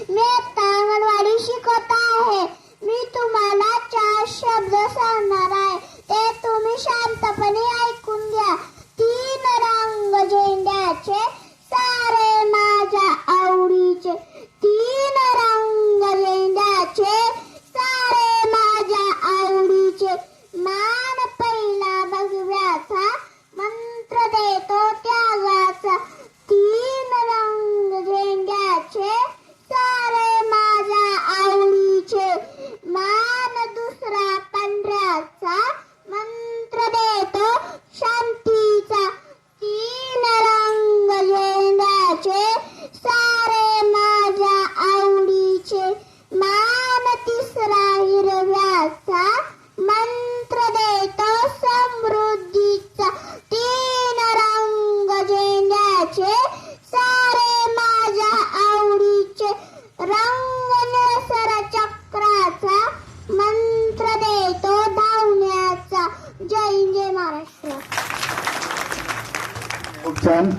मी आता अंगणवाडी शिकत आहे. मी तुम्हाला 4 शब्द सांगणार आहे, ते तुम्ही शांतपणे ऐकून घ्या. 3 रंग झेंड्याचे, सारे माझ्या आवडीचे. 3 रंग झेंड्याचे, सारे माझ्या आवडीचे. मान पहिला भगव्याचा, मंत्र देतो त्यागाचा. 3 रंग झेंड्याचे, सारे माझ्या आवडीचे. मान दुसरा पांढऱ्याचा, मंत्र देतो शांतीचा. 3 रंग झेंड्याचे, सारे माझ्या आवडीचे. मान तिसरा हिरव्याचा, मंत्र देतो समृद्धीचा. 3 रंग झेंड्याचे, सारे माझ्या आवडीचे. रंग निळसर चक्राचा, मंत्र देतो धावण्याचा. जय हिंद, जय महाराष्ट्र. खूप छान.